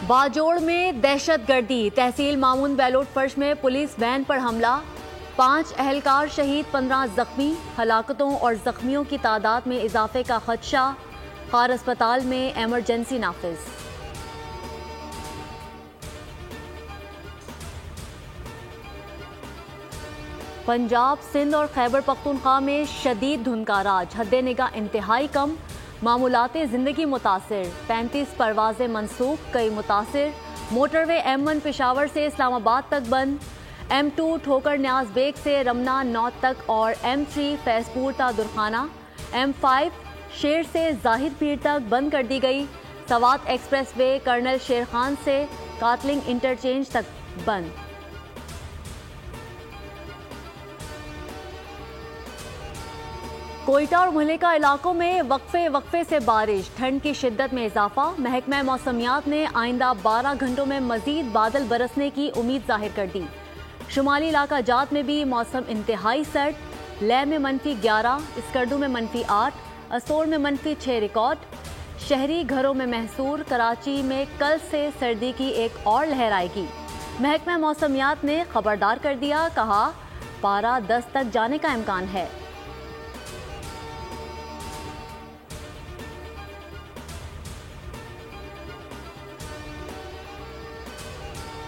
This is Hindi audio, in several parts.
बाजोड़ में दहशतगर्दी, तहसील मामून बैलोट फर्श में पुलिस वैन पर हमला, 5 अहलकार शहीद, 15 जख्मी। हलाकतों और जख्मियों की तादाद में इजाफे का खदशा, खार अस्पताल में एमरजेंसी नाफिज। पंजाब, सिंध और खैबर पख्तूनख्वा में शदीद धुंध का राज, हद्दे निगाह इंतहाई कम, मामूलाते ज़िंदगी मुतासिर, 35 परवाजें मनसूख, कई मुतासिर। मोटरवे M1 पेशावर से इस्लामाबाद तक बंद, M2 ठोकर न्याज बेग से रमना नौत तक और M3 फैजपुर ता दुरखाना, M5 शेर से जाहिर पीर तक बंद कर दी गई। सवात एक्सप्रेस वे कर्नल शेर खान से कातलिंग इंटरचेंज तक बंद। कोयटा और मुहल्लिका इलाकों में वक्फे से बारिश, ठंड की शिद्दत में इजाफा। महकमा मौसमियात ने आइंदा 12 घंटों में मजीद बादल बरसने की उम्मीद जाहिर कर दी। शुमाली इलाका जात में भी मौसम इंतहाई सर्द, लेह में -11, स्कर्दू में -8, असोर में -6 रिकॉर्ड। शहरी घरों में महसूर, कराची में कल से सर्दी की एक और लहर आएगी। महकमा मौसमियात ने खबरदार कर दिया, कहा पारा 10 तक जाने का इम्कान है।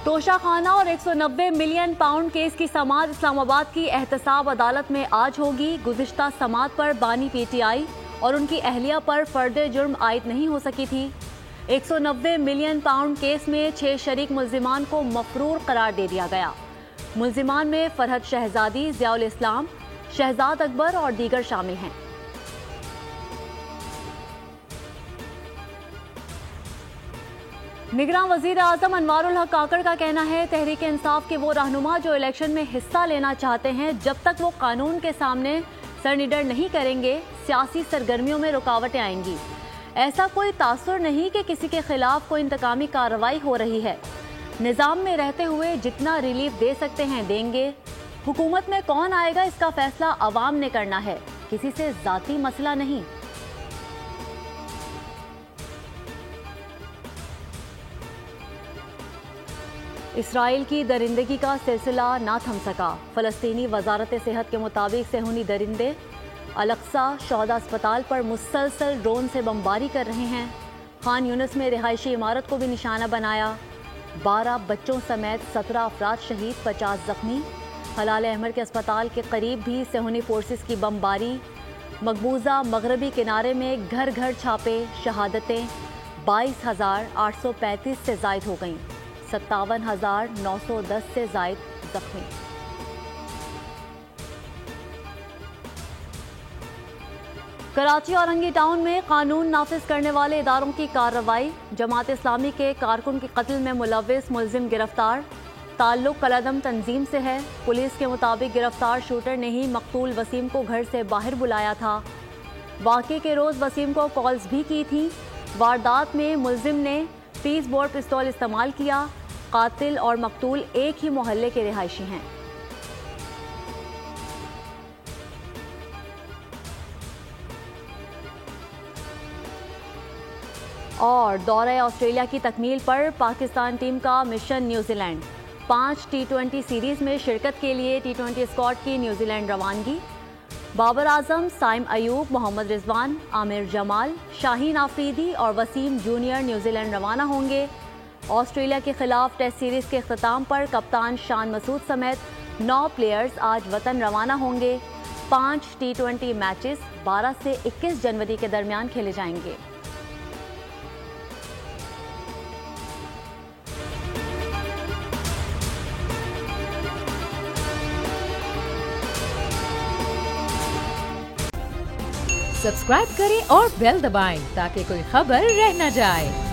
तोशाखाना और 190 मिलियन पाउंड केस की समाअत इस्लामाबाद की एहतसाब अदालत में आज होगी। गुज़िश्ता समाअत पर बानी PTI और उनकी अहलिया पर फर्द जुर्म आयद नहीं हो सकी थी। 190 मिलियन पाउंड केस में 6 शरीक मुल्जिमान को मफरूर करार दे दिया गया। मुल्जिमान में फरहत शहजादी, ज़ियाउल इस्लाम, शहजाद अकबर और दीगर शामिल हैं। निगरान वज़ीर आज़म अनवारुल हक काकड़ का कहना है, तहरीक इंसाफ के वो रहनुमा जो इलेक्शन में हिस्सा लेना चाहते हैं, जब तक वो कानून के सामने सर निडर नहीं करेंगे, सियासी सरगर्मियों में रुकावटें आएंगी। ऐसा कोई तासुर नहीं कि किसी के खिलाफ कोई इंतकामी कार्रवाई हो रही है। निज़ाम में रहते हुए जितना रिलीफ दे सकते हैं देंगे। हुकूमत में कौन आएगा इसका फैसला अवाम ने करना है, किसी से ज़ाती मसला नहीं। इसराइल की दरिंदगी का सिलसिला ना थम सका। फ़लस्तीनी वजारत सेहत के मुताबिक सेहूनी दरिंदे अल-अक्सा शोहदा अस्पताल पर मुसलसल ड्रोन से बमबारी कर रहे हैं। खान यूनिस में रिहायशी इमारत को भी निशाना बनाया। 12 बच्चों समेत 17 अफराद शहीद, 50 जख्मी। हलाल अहमर के अस्पताल के करीब भी सेहूनी फोर्सेस की बमबारी। मकबूजा मगरबी किनारे में घर घर छापे, शहादतें 22,835 से जायद हो गईं, 57,910 से जायद जख्मी। कराची औरंगी टाउन में कानून नाफिज करने वाले इदारों की कार्रवाई। जमात इस्लामी के कारकुन के कत्ल में मुलव्विस मुल्जिम गिरफ्तार, ताल्लुक कलदम तंजीम से है। पुलिस के मुताबिक गिरफ्तार शूटर ने ही मकतूल वसीम को घर से बाहर बुलाया था। वाक़े के रोज़ वसीम को कॉल्स भी की थी। वारदात में मुल्जिम ने 30 बोर पिस्तौल इस्तेमाल किया। कातिल और मकतूल एक ही मोहल्ले के रिहायशी हैं। और दौरे ऑस्ट्रेलिया की तकमील पर पाकिस्तान टीम का मिशन न्यूजीलैंड। 5 T20 सीरीज में शिरकत के लिए T20 स्क्वाड की न्यूजीलैंड रवानगी। बाबर आजम, साइम अयूब, मोहम्मद रिजवान, आमिर जमाल, शाहीन आफरीदी और वसीम जूनियर न्यूजीलैंड रवाना होंगे। ऑस्ट्रेलिया के खिलाफ टेस्ट सीरीज के अख्ताम पर कप्तान शान मसूद समेत 9 प्लेयर्स आज वतन रवाना होंगे। 5 T20 मैचेस 12 से 21 जनवरी के दरमियान खेले जाएंगे। सब्सक्राइब करें और बेल दबाएं ताकि कोई खबर रह न जाए।